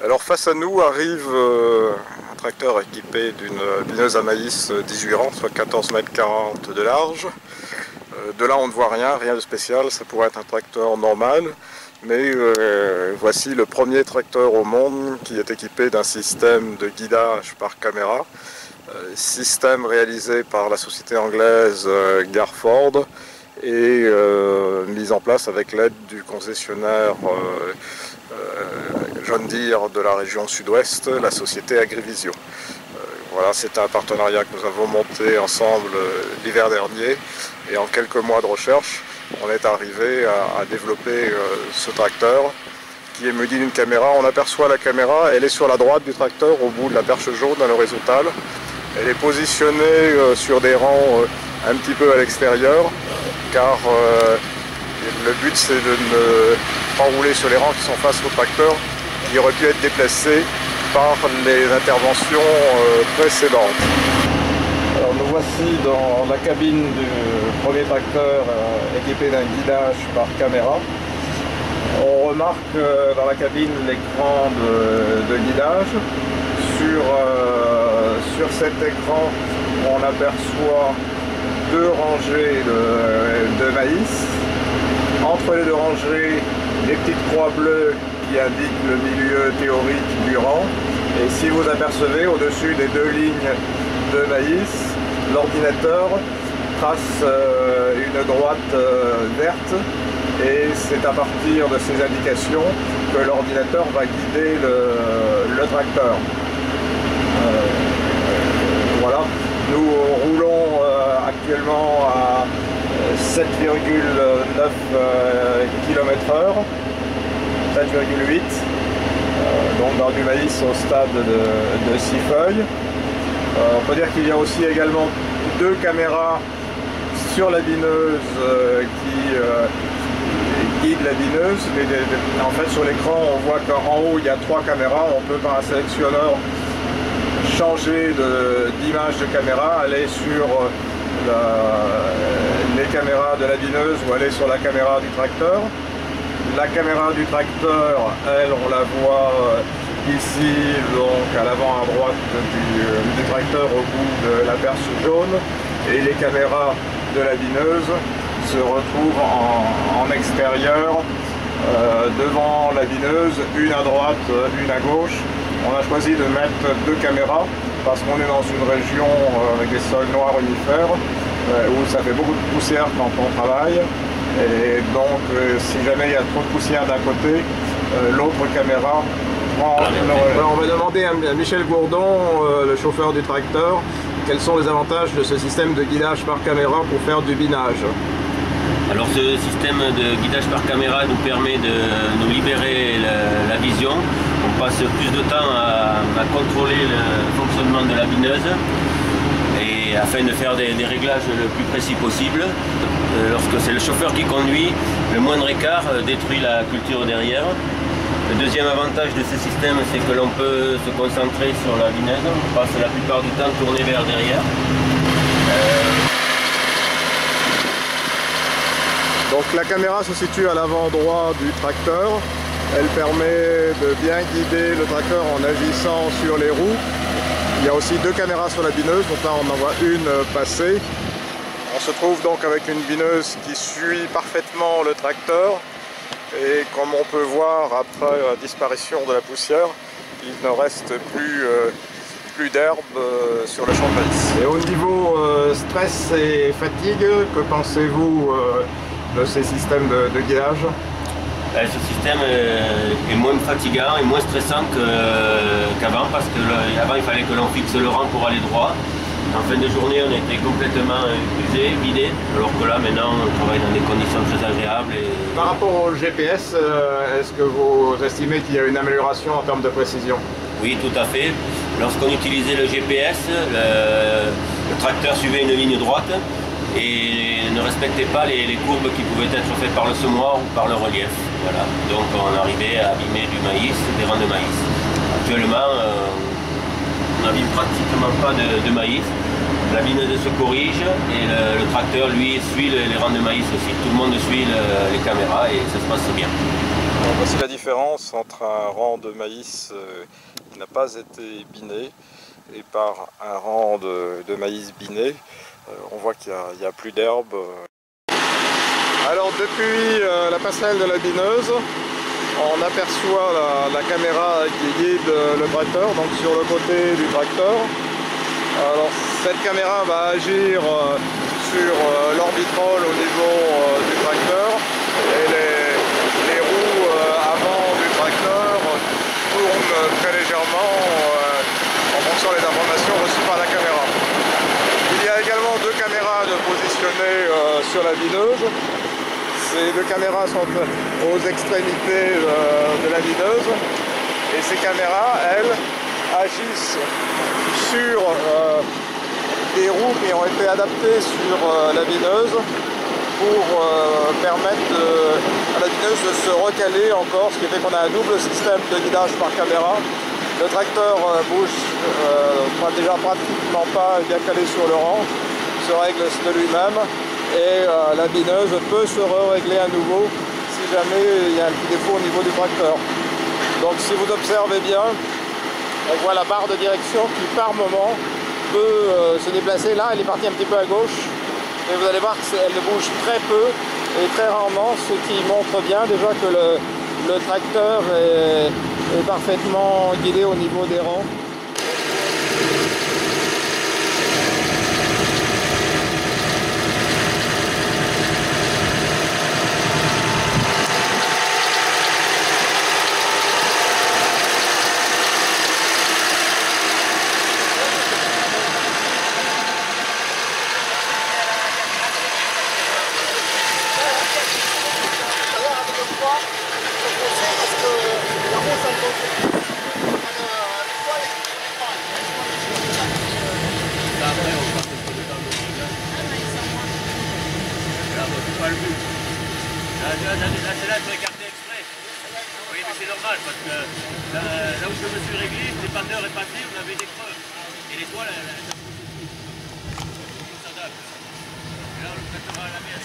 Alors face à nous arrive un tracteur équipé d'une bineuse à maïs 18 rangs, soit 14,40 m de large. De là on ne voit rien de spécial, ça pourrait être un tracteur normal, mais voici le premier tracteur au monde qui est équipé d'un système de guidage par caméra, système réalisé par la société anglaise Garford et mis en place avec l'aide du concessionnaire John Deere de la région sud-ouest, la société Agrivisio. Voilà, c'est un partenariat que nous avons monté ensemble l'hiver dernier, et en quelques mois de recherche, on est arrivé à développer ce tracteur qui est muni d'une caméra. On aperçoit la caméra, elle est sur la droite du tracteur, au bout de la perche jaune à l'horizontale. Elle est positionnée sur des rangs un petit peu à l'extérieur, car le but c'est de ne pas rouler sur les rangs qui sont face au tracteur, qui aurait pu être déplacé par les interventions précédentes. Alors nous voici dans la cabine du premier tracteur équipé d'un guidage par caméra. On remarque dans la cabine l'écran de guidage. Sur cet écran, on aperçoit deux rangées de maïs. Entre les deux rangées, les petites croix bleues qui indiquent le milieu théorique du rang. Et si vous apercevez au-dessus des deux lignes de maïs, l'ordinateur trace une droite verte, et c'est à partir de ces indications que l'ordinateur va guider le tracteur. Voilà, nous roulons actuellement à 7,9 km/h, 7,8, donc dans du maïs au stade de 6 feuilles. On peut dire qu'il y a aussi également deux caméras sur la bineuse qui guident la bineuse. En fait, sur l'écran, on voit qu'en haut il y a trois caméras. On peut par un sélectionneur changer d'image de caméra, aller sur les caméras de la bineuse ou aller sur la caméra du tracteur. La caméra du tracteur, elle, on la voit ici, donc à l'avant à droite du tracteur au bout de la perche jaune, et les caméras de la bineuse se retrouvent en extérieur devant la bineuse, une à droite, une à gauche. On a choisi de mettre deux caméras parce qu'on est dans une région avec des sols noirs unifères où ça fait beaucoup de poussière quand on travaille. Et donc, si jamais il y a trop de poussière d'un côté, l'autre caméra prend le relais. On va demander à Michel Gourdon, le chauffeur du tracteur, quels sont les avantages de ce système de guidage par caméra pour faire du binage. Alors ce système de guidage par caméra nous permet de nous libérer la vision. On passe plus de temps à contrôler le fonctionnement de la bineuse, et afin de faire des réglages le plus précis possible. Lorsque c'est le chauffeur qui conduit, le moindre écart détruit la culture derrière. Le deuxième avantage de ce système, c'est que l'on peut se concentrer sur la bineuse. On passe la plupart du temps tourné vers derrière. Donc la caméra se situe à l'avant droit du tracteur. Elle permet de bien guider le tracteur en agissant sur les roues. Il y a aussi deux caméras sur la bineuse, donc là on en voit une passer. On se trouve donc avec une bineuse qui suit parfaitement le tracteur, et comme on peut voir après la disparition de la poussière, il ne reste plus d'herbe sur le champ de maïs. Et au niveau stress et fatigue, que pensez-vous de ces systèmes de guidage? Ce système est moins fatigant et moins stressant qu'avant, parce qu'avant il fallait que l'on fixe le rang pour aller droit. En fin de journée, on était complètement épuisé, vidé, alors que là maintenant on travaille dans des conditions très agréables. Par rapport au GPS, est-ce que vous estimez qu'il y a une amélioration en termes de précision? Oui, tout à fait. Lorsqu'on utilisait le GPS, le tracteur suivait une ligne droite et ne respectait pas les courbes qui pouvaient être faites par le semoir ou par le relief. Voilà. Donc on arrivait à abîmer du maïs, des rangs de maïs. Actuellement, on n'abîme pratiquement pas de maïs. la bineuse se corrige et le tracteur lui suit les rangs de maïs aussi. Tout le monde suit les caméras et ça se passe bien. Alors, voici la différence entre un rang de maïs qui n'a pas été biné et par un rang de maïs biné. On voit qu'il n'y a plus d'herbe. Alors depuis la passerelle de la bineuse, on aperçoit la caméra qui guide le tracteur, donc sur le côté du tracteur. Alors cette caméra va agir sur l'orbitrole au niveau du tracteur et les roues avant du tracteur tournent très légèrement en fonction des informations reçues par la caméra. Il y a également deux caméras positionnées sur la bineuse. Ces deux caméras sont aux extrémités de la bineuse et ces caméras, elles, agissent sur des roues qui ont été adaptées sur la bineuse pour permettre à la bineuse de se recaler encore, ce qui fait qu'on a un double système de guidage par caméra. Le tracteur bouge déjà pratiquement pas bien calé sur le rang, se règle de lui-même et la bineuse peut se régler à nouveau si jamais il y a un petit défaut au niveau du tracteur. Donc si vous observez bien, on voit la barre de direction qui par moment peut se déplacer. Là, elle est partie un petit peu à gauche, mais vous allez voir qu'elle bouge très peu et très rarement, ce qui montre bien déjà que le tracteur est parfaitement guidé au niveau des rangs. Pas le but. Là, c'est là qu'il faut écarter exprès. Oui, mais c'est normal parce que là où je me suis réglé, l'épateur est passé, on avait des creux. Et l'étoile, elle s'adapte. Et là, le traiteur à la mer.